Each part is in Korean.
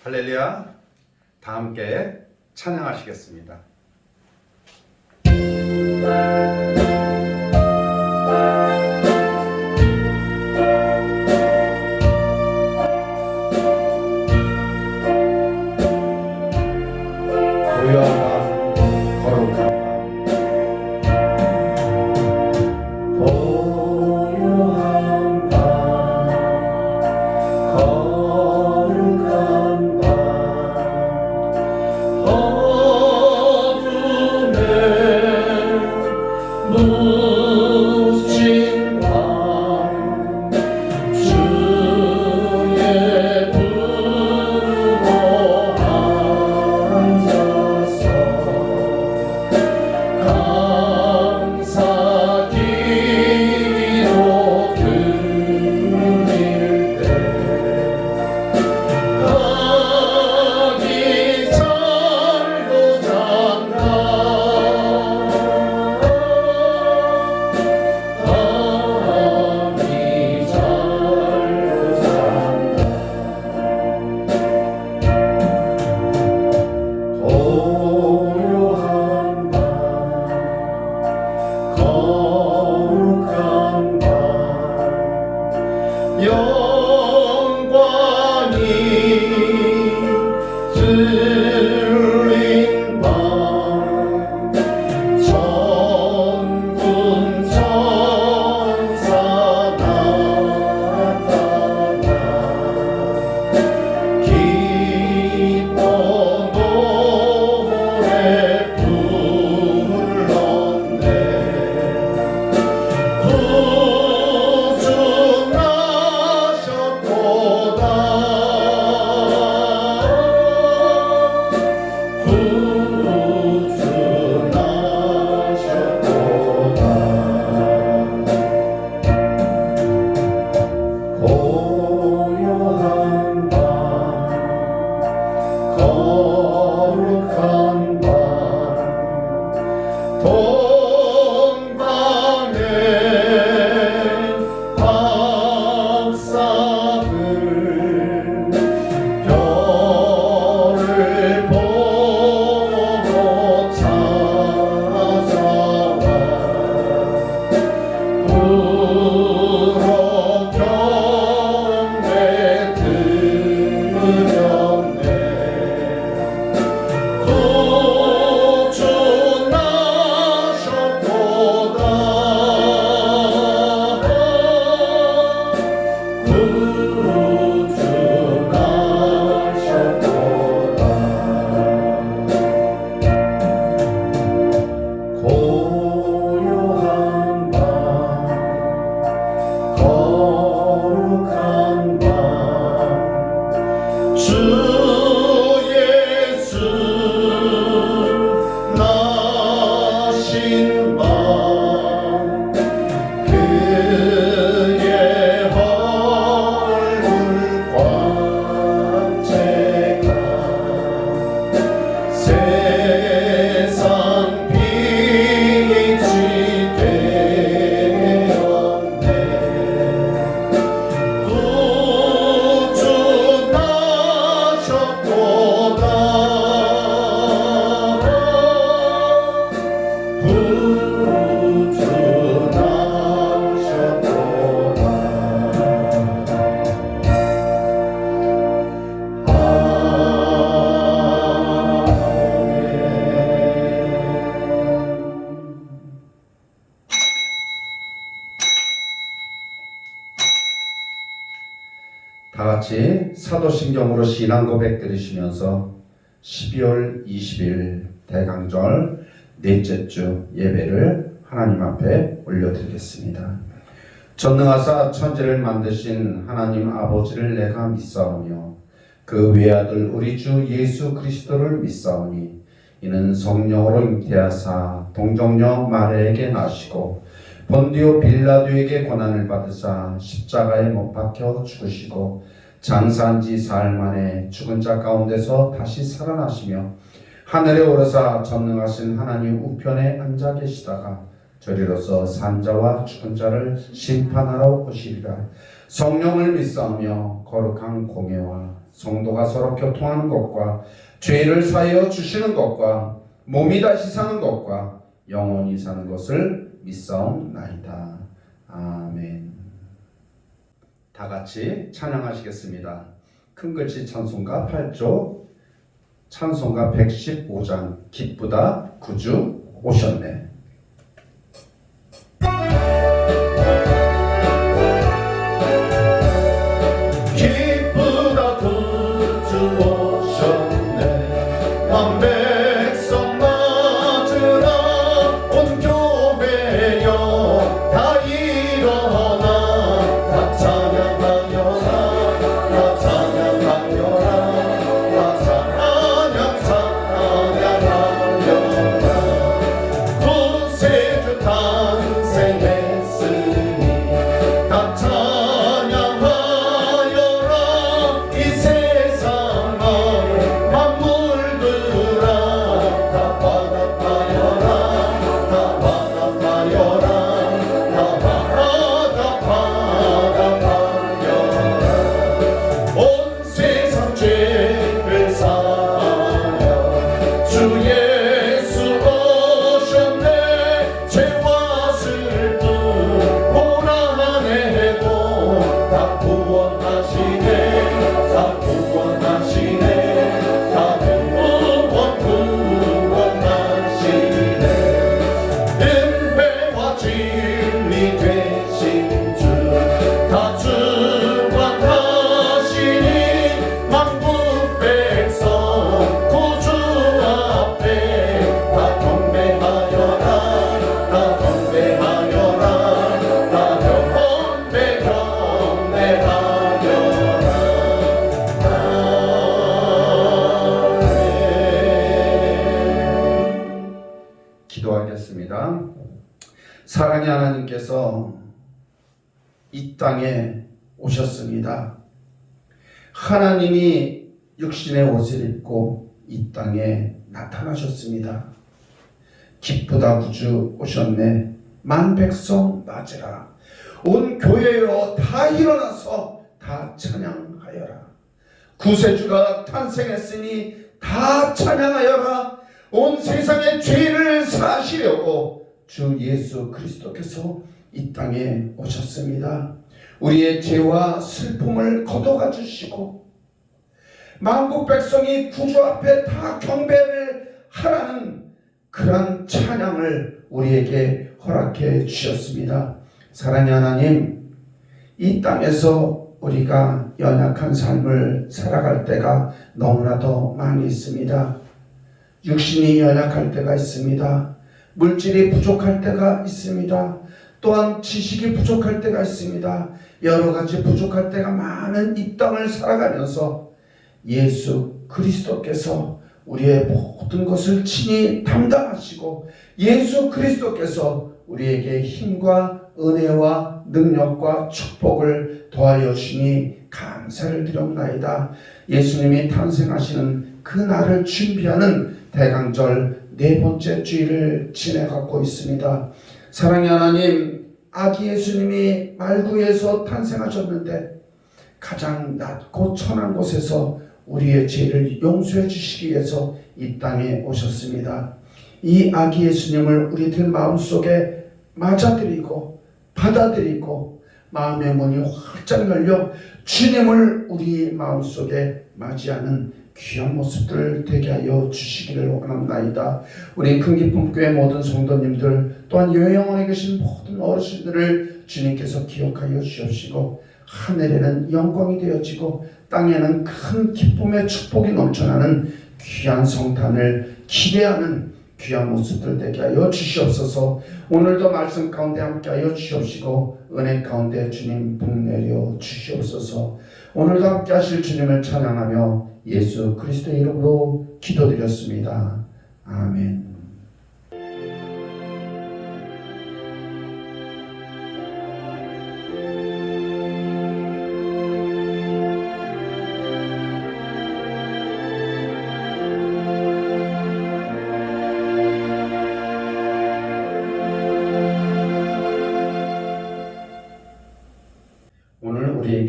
할렐루야. 다 함께 찬양하시겠습니다. 다 같이 사도신경으로 신앙 고백 드리시면서 12월 20일 대강절 넷째 주 예배를 하나님 앞에 올려드리겠습니다. 전능하사 천지를 만드신 하나님 아버지를 내가 믿사오며 그 외아들 우리 주 예수 그리스도를 믿사오니 이는 성령으로 잉태하사 동정녀 마리아에게 나시고 본디오 빌라도에게 고난을 받으사 십자가에 못 박혀 죽으시고 장사한 지 사흘 만에 죽은 자 가운데서 다시 살아나시며 하늘에 오르사 전능하신 하나님 우편에 앉아 계시다가 저리로서 산자와 죽은 자를 심판하러 오시리라. 성령을 믿사오며 거룩한 공예와 성도가 서로 교통하는 것과 죄를 사하여 주시는 것과 몸이 다시 사는 것과 영원히 사는 것을 믿사옵나이다. 아멘. 다 같이 찬양하시겠습니다. 큰글씨 찬송가 8조 찬송가 115장 기쁘다 구주 오셨네. 기쁘다 구주 오셨네. 온 백성 맞으라 온 교회여 다 일어나 다 찬양하여라 다 찬양하여라 다 찬양하여라 구세주 탄생했으니 다 찬양하여라 이 세상을 만물들아 다 받아파여라 다 받아파여라 다 받아파여라 온 세상 죄를 사하여 주 예수 오셨네. 죄와 슬픔 고난에도 다 구원하시네. 다 구원하시네. 다 구원하시네. 은혜와 진리 되신 주 다 주관하시니 만국 백성 구주 앞에 다 경배하여라 다 경배하여라 다 경배하여라. 기도하겠습니다. 사랑의 하나님께서 이 땅에 오셨습니다. 하나님이 육신의 옷을 입고 이 땅에 나타나셨습니다. 기쁘다 구주 오셨네. 만 백성 맞으라. 온 교회여 다 일어나서 다 찬양하여라. 구세주가 탄생했으니 다 찬양하여라. 온 세상의 죄를 사하시려고 주 예수 그리스도께서 이 땅에 오셨습니다. 우리의 죄와 슬픔을 걷어가 주시고 만국 백성이 구주 앞에 다 경배를 하라는 그런 찬양을 우리에게 허락해 주셨습니다. 사랑의 하나님, 이 땅에서 우리가 연약한 삶을 살아갈 때가 너무나도 많이 있습니다. 육신이 연약할 때가 있습니다. 물질이 부족할 때가 있습니다. 또한 지식이 부족할 때가 있습니다. 여러 가지 부족할 때가 많은 이 땅을 살아가면서 예수 그리스도께서 우리의 모든 것을 친히 담당하시고 예수 그리스도께서 우리에게 힘과 은혜와 능력과 축복을 더하여 주시니 감사를 드립나이다. 예수님이 탄생하시는 그 날을 준비하는 대강절 네 번째 주일을 지내가고 있습니다. 사랑의 하나님, 아기 예수님이 말구에서 탄생하셨는데 가장 낮고 천한 곳에서 우리의 죄를 용서해 주시기 위해서 이 땅에 오셨습니다. 이 아기 예수님을 우리들 마음속에 맞아들이고 받아들이고 마음의 문이 활짝 열려 주님을 우리 마음속에 맞이하는 귀한 모습들 되게 하여 주시기를 원합나이다. 우리 큰기쁨교회 모든 성도님들 또한 영원에 계신 모든 어르신들을 주님께서 기억하여 주옵시고 하늘에는 영광이 되어지고 땅에는 큰 기쁨의 축복이 넘쳐나는 귀한 성탄을 기대하는 귀한 모습들 되게 하여 주시옵소서. 오늘도 말씀 가운데 함께 하여 주시옵시고 은혜 가운데 주님 복내려 주시옵소서. 오늘도 함께 하실 주님을 찬양하며 예수 그리스도의 이름으로 기도드렸습니다. 아멘.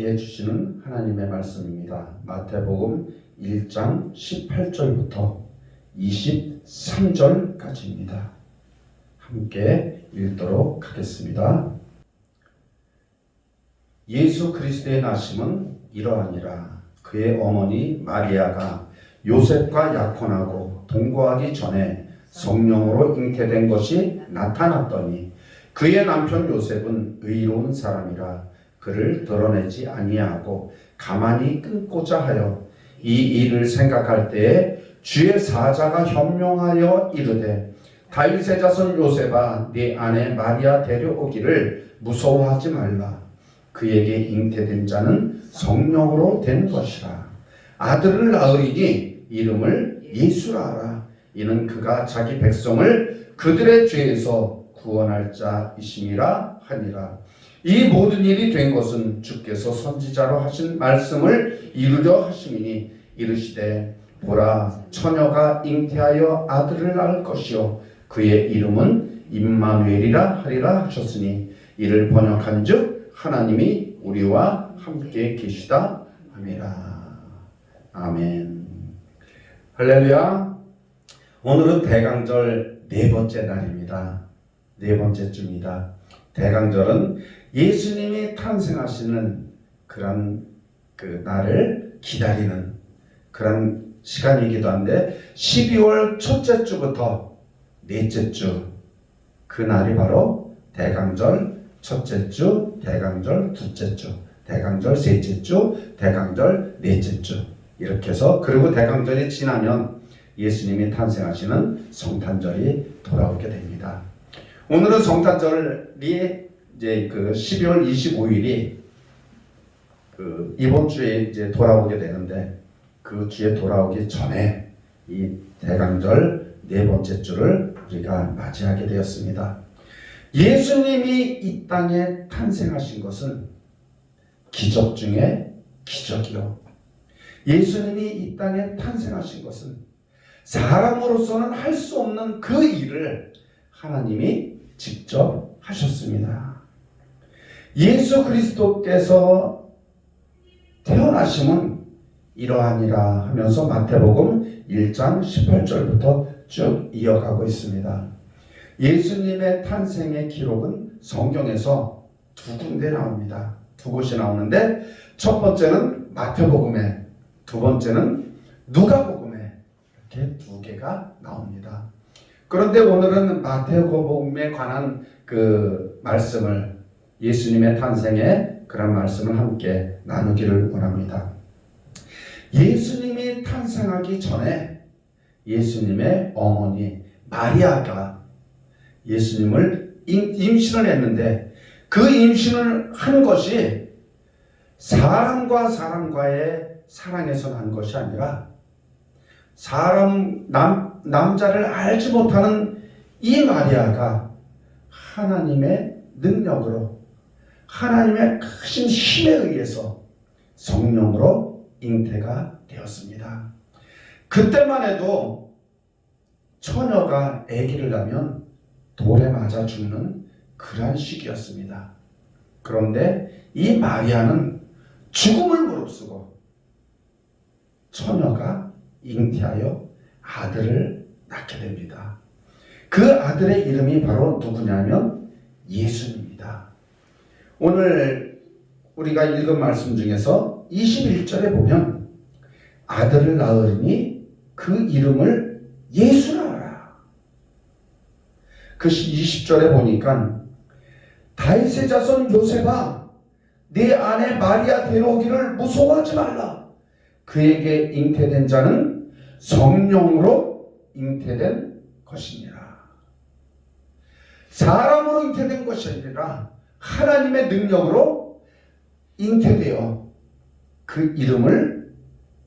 우리에게 주시는 하나님의 말씀입니다. 마태복음 1장 18절부터 23절까지입니다. 함께 읽도록 하겠습니다. 예수 그리스도의 나심은 이러하니라. 그의 어머니 마리아가 요셉과 약혼하고 동거하기 전에 성령으로 잉태된 것이 나타났더니 그의 남편 요셉은 의로운 사람이라 그를 드러내지 아니하고 가만히 끊고자 하여 이 일을 생각할 때에 주의 사자가 현명하여 이르되 다윗의 자손 요셉아 네 아내 마리아 데려오기를 무서워하지 말라. 그에게 잉태된 자는 성령으로 된 것이라. 아들을 낳으리니 이름을 예수라 하라. 이는 그가 자기 백성을 그들의 죄에서 구원할 자이심이라 하니라. 이 모든 일이 된 것은 주께서 선지자로 하신 말씀을 이루려 하심이니 이르시되 보라 처녀가 잉태하여 아들을 낳을 것이요 그의 이름은 임마누엘이라 하리라 하셨으니 이를 번역한즉 하나님이 우리와 함께 계시다 함이라. 아멘. 할렐루야. 오늘은 대강절 네 번째 날입니다. 네 번째 주입니다. 대강절은 예수님이 탄생하시는 그런 그 날을 기다리는 그런 시간이기도 한데 12월 첫째 주부터 넷째 주 그 날이 바로 대강절 첫째 주, 대강절 둘째 주, 대강절 셋째 주, 대강절 넷째 주 이렇게 해서 그리고 대강절이 지나면 예수님이 탄생하시는 성탄절이 돌아오게 됩니다. 오늘은 성탄절이 이제 그 12월 25일이 그 이번 주에 이제 돌아오게 되는데 그 주에 돌아오기 전에 이 대강절 네 번째 주를 우리가 맞이하게 되었습니다. 예수님이 이 땅에 탄생하신 것은 기적 중에 기적이요. 예수님이 이 땅에 탄생하신 것은 사람으로서는 할 수 없는 그 일을 하나님이 직접 하셨습니다. 예수 그리스도께서 태어나심은 이러하니라 하면서 마태복음 1장 18절부터 쭉 이어가고 있습니다. 예수님의 탄생의 기록은 성경에서 두 군데 나옵니다. 두 곳이 나오는데 첫 번째는 마태복음에, 두 번째는 누가복음에 이렇게 두 개가 나옵니다. 그런데 오늘은 마태복음에 관한 그 말씀을 예수님의 탄생의 그런 말씀을 함께 나누기를 원합니다. 예수님이 탄생하기 전에 예수님의 어머니 마리아가 예수님을 임신을 했는데 그 임신을 한 것이 사람과 사람과의 사랑에서 난 것이 아니라 남자를 알지 못하는 이 마리아가 하나님의 능력으로 하나님의 크신 힘에 의해서 성령으로 잉태가 되었습니다. 그때만 해도 처녀가 아기를 낳으면 돌에 맞아 죽는 그러한 시기였습니다. 그런데 이 마리아는 죽음을 무릅쓰고 처녀가 잉태하여 아들을 낳게 됩니다. 그 아들의 이름이 바로 누구냐면 예수님입니다. 오늘 우리가 읽은 말씀 중에서 21절에 보면 아들을 낳으리니 그 이름을 예수라 하라. 그 20절에 보니까 다윗의 자손 요셉아 네 아내 마리아 데려오기를 무서워하지 말라. 그에게 잉태된 자는 성령으로 잉태된 것이니라. 사람으로 잉태된 것이 아니라 하나님의 능력으로 잉태되어 그 이름을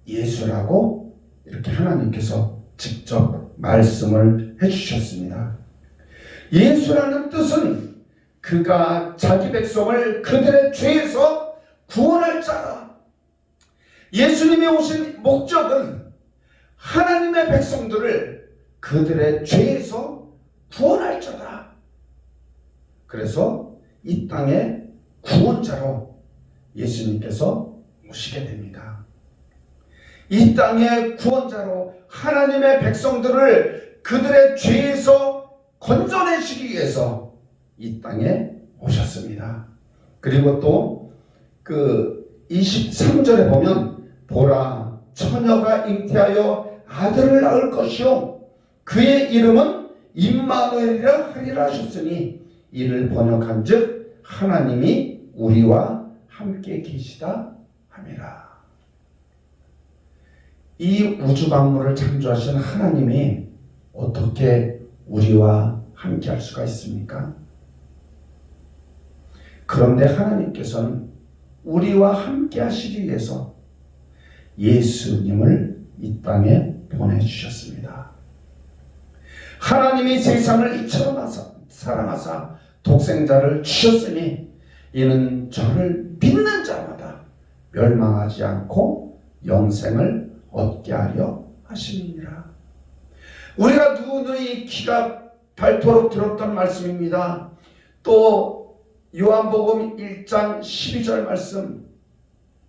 예수라고 이렇게 하나님께서 직접 말씀을 해주셨습니다. 예수라는 뜻은 그가 자기 백성을 그들의 죄에서 구원할 자라. 예수님이 오신 목적은 하나님의 백성들을 그들의 죄에서 구원할 자다. 그래서 이 땅에 구원자로 예수님께서 오시게 됩니다. 이 땅의 구원자로 하나님의 백성들을 그들의 죄에서 건져내시기 위해서 이 땅에 오셨습니다. 그리고 또 그 23절에 보면 보라 처녀가 잉태하여 아들을 낳을 것이요 그의 이름은 임마누엘이라 하리라 하셨으니 이를 번역한즉 하나님이 우리와 함께 계시다 함이라. 이 우주 만물을 창조하신 하나님이 어떻게 우리와 함께 할 수가 있습니까? 그런데 하나님께서는 우리와 함께 하시기 위해서 예수님을 이 땅에 보내주셨습니다. 하나님이 세상을 이처럼 사랑하사 독생자를 주셨으니 이는 저를 믿는 자마다 멸망하지 않고 영생을 얻게 하려 하심이니라. 우리가 누누이 귀가 닳도록 들었던 말씀입니다. 또 요한복음 1장 12절 말씀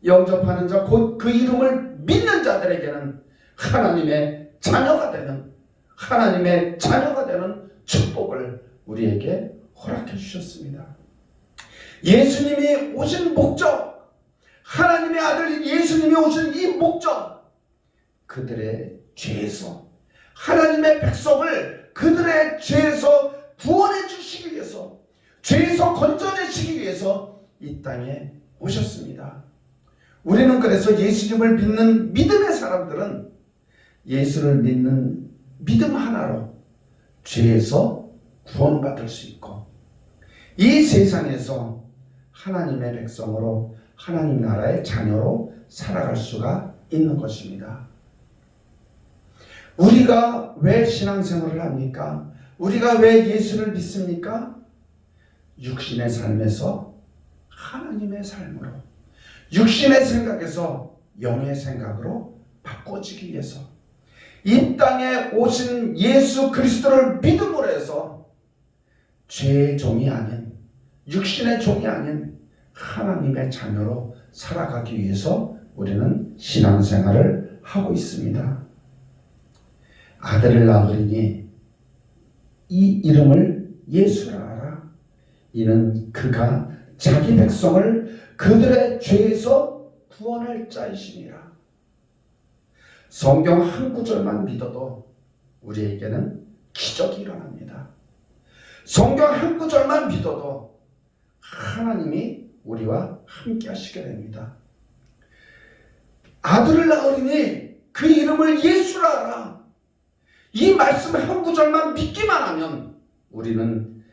영접하는 자 곧 그 이름을 믿는 자들에게는 하나님의 자녀가 되는 축복을 우리에게 허락해 주셨습니다. 예수님이 오신 목적, 하나님의 아들 예수님이 오신 이 목적, 그들의 죄에서 하나님의 백성을 그들의 죄에서 구원해 주시기 위해서, 죄에서 건져내시기 위해서 이 땅에 오셨습니다. 우리는 그래서 예수님을 믿는 믿음의 사람들은 예수를 믿는 믿음 하나로 죄에서 구원받을 수 있고 이 세상에서 하나님의 백성으로 하나님 나라의 자녀로 살아갈 수가 있는 것입니다. 우리가 왜 신앙생활을 합니까? 우리가 왜 예수를 믿습니까? 육신의 삶에서 하나님의 삶으로, 육신의 생각에서 영의 생각으로 바꿔지기 위해서 이 땅에 오신 예수 그리스도를 믿음으로 해서 죄의 종이 아닌, 육신의 종이 아닌 하나님의 자녀로 살아가기 위해서 우리는 신앙생활을 하고 있습니다. 아들을 낳으리니 이 이름을 예수라 하라. 이는 그가 자기 백성을 그들의 죄에서 구원할 자이시니라. 성경 한 구절만 믿어도 우리에게는 기적이 일어납니다. 성경 한 구절만 믿어도 하나님이 우리와 함께 하시게 됩니다. 아들을 낳으리니 그 이름을 예수라 하라. 이 말씀 한 구절만 믿기만 하면 우리는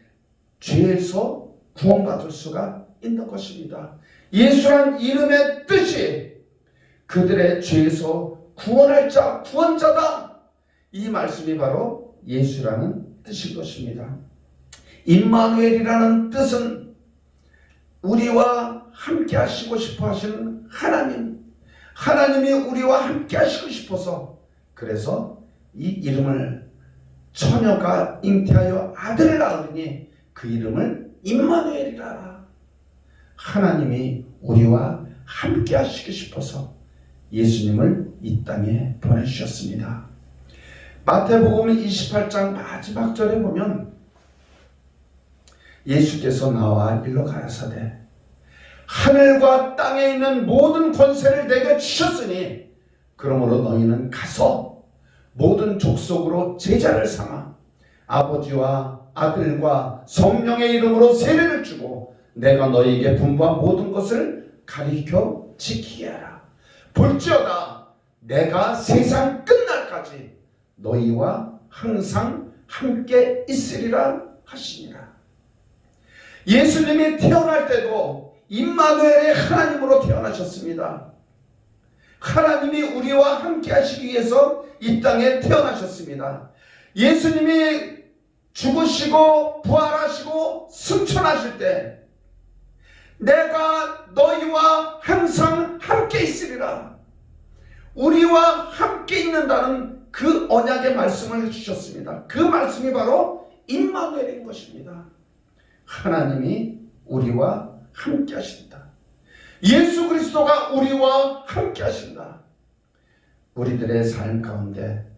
죄에서 구원받을 수가 있는 것입니다. 예수란 이름의 뜻이 그들의 죄에서 구원할 자, 구원자다. 이 말씀이 바로 예수라는 뜻인 것입니다. 임마누엘이라는 뜻은 우리와 함께 하시고 싶어 하시는 하나님, 하나님이 우리와 함께 하시고 싶어서 그래서 이 이름을 처녀가 잉태하여 아들을 낳으니 그 이름을 임마누엘이라. 하나님이 우리와 함께 하시고 싶어서 예수님을 이 땅에 보내주셨습니다. 마태복음 28장 마지막 절에 보면 예수께서 나와 일러 가라사대 하늘과 땅에 있는 모든 권세를 내게 주셨으니 그러므로 너희는 가서 모든 족속으로 제자를 삼아 아버지와 아들과 성령의 이름으로 세례를 주고 내가 너희에게 분부한 모든 것을 가르쳐 지키게 하라. 볼지어다 내가 세상 끝날까지 너희와 항상 함께 있으리라 하시니라. 예수님이 태어날 때도 임마누엘의 하나님으로 태어나셨습니다. 하나님이 우리와 함께 하시기 위해서 이 땅에 태어나셨습니다. 예수님이 죽으시고 부활하시고 승천하실 때 내가 너희와 항상 함께 있으리라. 우리와 함께 있는다는 그 언약의 말씀을 해주셨습니다. 그 말씀이 바로 임마누엘인 것입니다. 하나님이 우리와 함께 하신다. 예수 그리스도가 우리와 함께 하신다. 우리들의 삶 가운데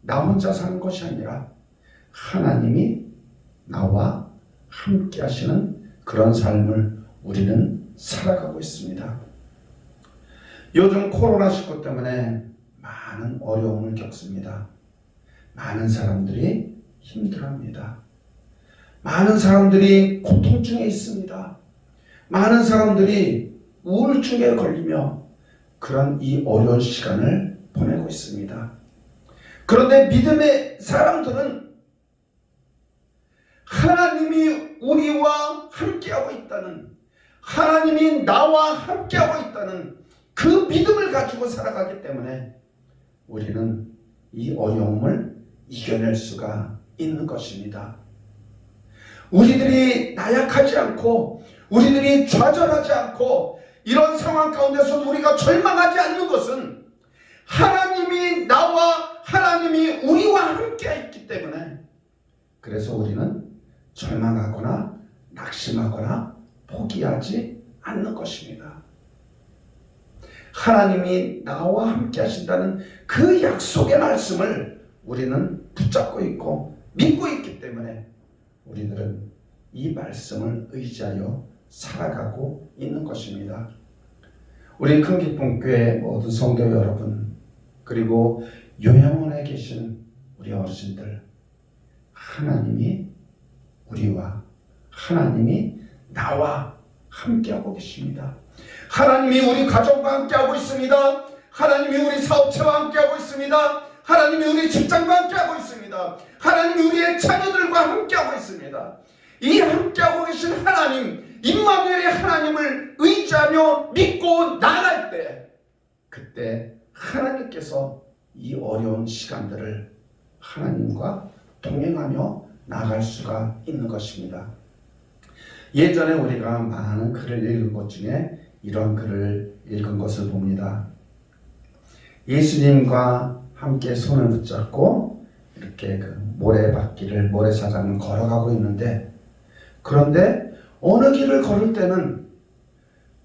나 혼자 사는 것이 아니라 하나님이 나와 함께 하시는 그런 삶을 우리는 살아가고 있습니다. 요즘 코로나19 때문에 많은 어려움을 겪습니다. 많은 사람들이 힘들어합니다. 많은 사람들이 고통 중에 있습니다. 많은 사람들이 우울증에 걸리며 그런 이 어려운 시간을 보내고 있습니다. 그런데 믿음의 사람들은 하나님이 우리와 함께하고 있다는, 하나님이 나와 함께하고 있다는 그 믿음을 가지고 살아가기 때문에 우리는 이 어려움을 이겨낼 수가 있는 것입니다. 우리들이 나약하지 않고 우리들이 좌절하지 않고 이런 상황 가운데서 우리가 절망하지 않는 것은 하나님이 나와 하나님이 우리와 함께 있기 때문에, 그래서 우리는 절망하거나 낙심하거나 포기하지 않는 것입니다. 하나님이 나와 함께 하신다는 그 약속의 말씀을 우리는 붙잡고 있고 믿고 있기 때문에 우리들은 이 말씀을 의지하여 살아가고 있는 것입니다. 우리 큰기쁨교회 모든 성도 여러분, 그리고 요양원에 계신 우리 어르신들, 하나님이 우리와, 하나님이 나와 함께하고 계십니다. 하나님이 우리 가정과 함께하고 있습니다. 하나님이 우리 사업체와 함께하고 있습니다. 하나님이 우리 직장과 함께하고 있습니다. 하나님이 우리의 자녀들과 함께하고 있습니다. 이 함께하고 계신 하나님, 임마누엘의 하나님을 의지하며 믿고 나아갈 때, 그때 하나님께서 이 어려운 시간들을 하나님과 동행하며 나아갈 수가 있는 것입니다. 예전에 우리가 많은 글을 읽은 것 중에 이런 글을 읽은 것을 봅니다. 예수님과 함께 손을 붙잡고 이렇게 그 모래바퀴를, 모래사장을 걸어가고 있는데, 그런데 어느 길을 걸을 때는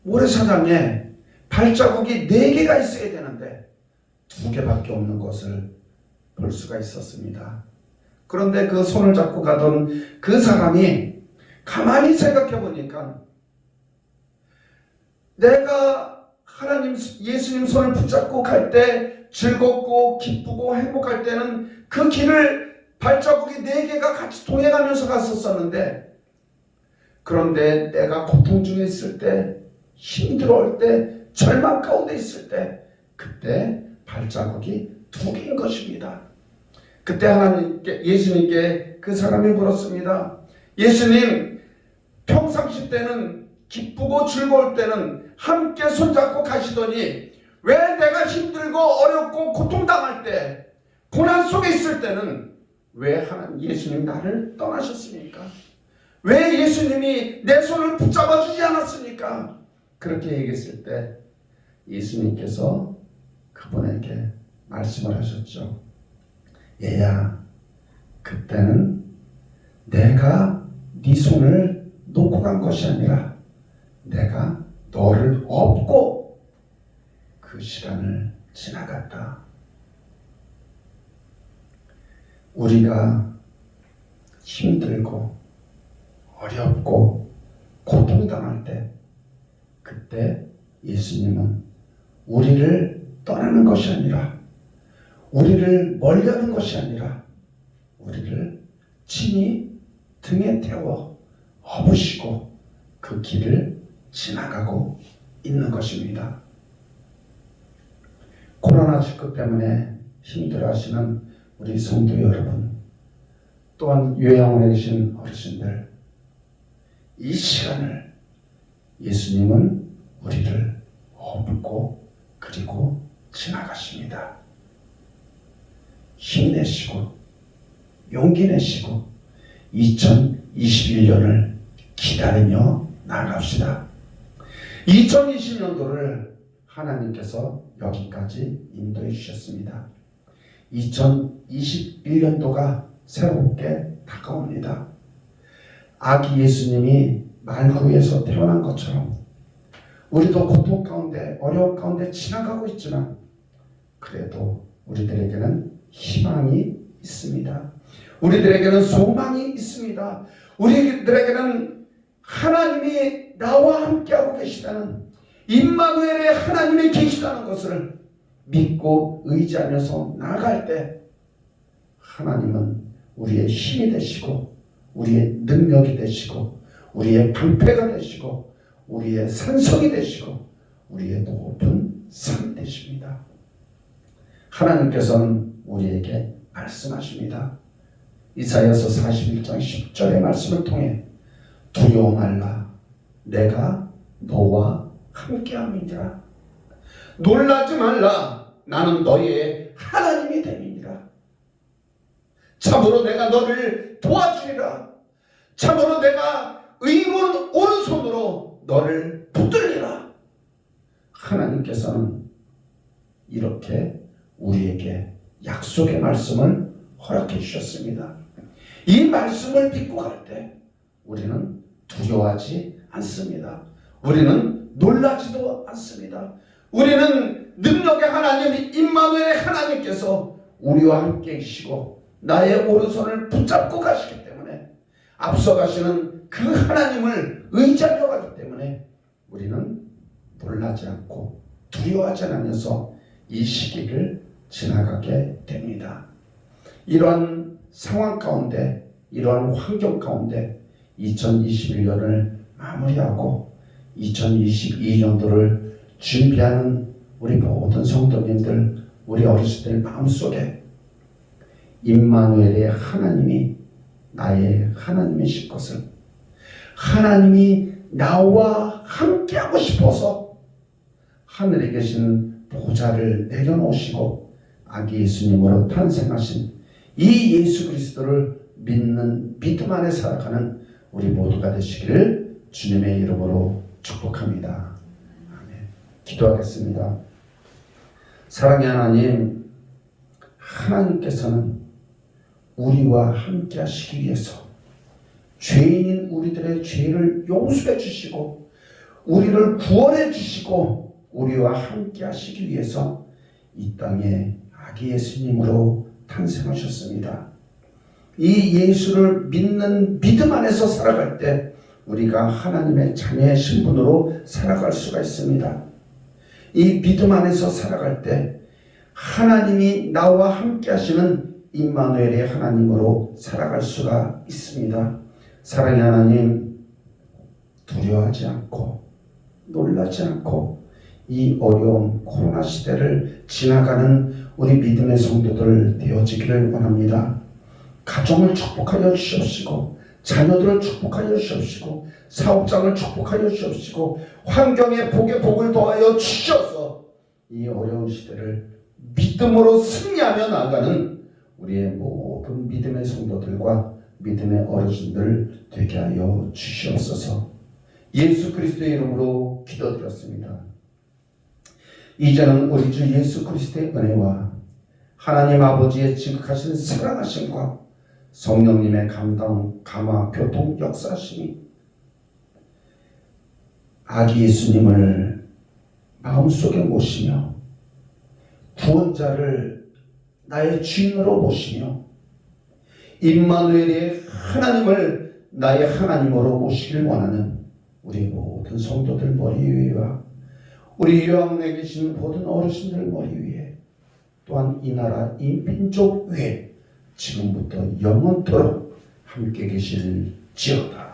모래사장에 발자국이 4개가 있어야 되는데 2개밖에 없는 것을 볼 수가 있었습니다. 그런데 그 손을 잡고 가던 그 사람이 가만히 생각해 보니까, 내가 하나님, 예수님 손을 붙잡고 갈 때 즐겁고 기쁘고 행복할 때는 그 길을 발자국이 4개가 같이 동행하면서 갔었었는데, 그런데 내가 고통 중에 있을 때, 힘들어할 때, 절망 가운데 있을 때, 그때 발자국이 2개인 것입니다. 그때 하나님께, 예수님께 그 사람이 물었습니다. 예수님, 평상시 때는 기쁘고 즐거울 때는 함께 손잡고 가시더니 왜 내가 힘들고 어렵고 고통당할 때, 고난 속에 있을 때는 왜 하나님, 예수님 나를 떠나셨습니까? 왜 예수님이 내 손을 붙잡아 주지 않았습니까? 그렇게 얘기했을 때 예수님께서 그분에게 말씀을 하셨죠. 얘야, 그때는 내가 네 손을 놓고 간 것이 아니라 내가 너를 업고 그 시간을 지나갔다. 우리가 힘들고 어렵고 고통당할 때, 그때 예수님은 우리를 떠나는 것이 아니라, 우리를 멀리하는 것이 아니라 우리를 친히 등에 태워 업으시고 그 길을 지나가고 있는 것입니다. 코로나19 때문에 힘들어하시는 우리 성도 여러분, 또한 요양원에 계신 어르신들, 이 시간을 예수님은 우리를 업고 그리고 지나가십니다. 힘내시고 용기 내시고 2021년을 기다리며 나갑시다. 2020년도를 하나님께서 여기까지 인도해 주셨습니다. 2021년도가 새롭게 다가옵니다. 아기 예수님이 말구에서 태어난 것처럼 우리도 고통 가운데 어려움 가운데 지나가고 있지만 그래도 우리들에게는 희망이 있습니다. 우리들에게는 소망이 있습니다. 우리들에게는 하나님이 나와 함께하고 계시다는 임마누엘의 하나님이 계시다는 것을 믿고 의지하면서 나아갈 때 하나님은 우리의 힘이 되시고 우리의 능력이 되시고 우리의 방패가 되시고 우리의 산성이 되시고 우리의 높은 산이 되십니다. 하나님께서는 우리에게 말씀하십니다. 이사야서 41장 10절의 말씀을 통해 두려워 말라 내가 너와 함께함이니라. 놀라지 말라 나는 너의 하나님이 됨이니라. 참으로 내가 너를 도와주리라. 참으로 내가 의로운 오른손으로 너를 붙들리라. 하나님께서는 이렇게 우리에게 약속의 말씀을 허락해 주셨습니다. 이 말씀을 믿고 갈 때 우리는 두려워하지 않습니다. 우리는 놀라지도 않습니다. 우리는 능력의 하나님 임마누엘의 하나님께서 우리와 함께 계시고 나의 오른손을 붙잡고 가시기 때문에 앞서가시는 그 하나님을 의지하려 하기 때문에 우리는 놀라지 않고 두려워하지 않으면서 이 시기를 지나가게 됩니다. 이러한 상황 가운데 이러한 환경 가운데 2021년을 마무리하고 2022년도를 준비하는 우리 모든 성도님들 우리 어르신들 마음속에 임마누엘의 하나님이 나의 하나님이실 것을 하나님이 나와 함께하고 싶어서 하늘에 계신 보좌를 내려놓으시고 아기 예수님으로 탄생하신 이 예수 그리스도를 믿는 믿음 안에 살아가는 우리 모두가 되시기를 주님의 이름으로 축복합니다. 아멘. 기도하겠습니다. 사랑의 하나님, 하나님께서는 우리와 함께 하시기 위해서 죄인인 우리들의 죄를 용서해 주시고 우리를 구원해 주시고 우리와 함께 하시기 위해서 이 땅에 아기 예수님으로 탄생하셨습니다. 이 예수를 믿는 믿음 안에서 살아갈 때 우리가 하나님의 자녀의 신분으로 살아갈 수가 있습니다. 이 믿음 안에서 살아갈 때 하나님이 나와 함께 하시는 임마누엘의 하나님으로 살아갈 수가 있습니다. 사랑의 하나님, 두려워하지 않고 놀라지 않고 이 어려운 코로나 시대를 지나가는 우리 믿음의 성도들 되어지기를 원합니다. 가정을 축복하여 주시옵시고 자녀들을 축복하여 주시옵시고 사업장을 축복하여 주시옵시고 환경에 복에 복을 더하여 주셔서 이 어려운 시대를 믿음으로 승리하며 나아가는 우리의 모든 믿음의 성도들과 믿음의 어르신들 되게 하여 주시옵소서. 예수 그리스도의 이름으로 기도드렸습니다. 이제는 우리 주 예수 그리스도의 은혜와 하나님 아버지의 지극하신 사랑하심과 성령님의 감화 교통 역사하심이 아기 예수님을 마음속에 모시며 구원자를 나의 주인으로 모시며 임마누엘의 하나님을 나의 하나님으로 모시길 원하는 우리 모든 성도들 머리 위에와 우리 요양원에 계신 모든 어르신들 머리 위에 또한 이 나라 이 민족 위에 지금부터 영원토록 함께 계실지어다.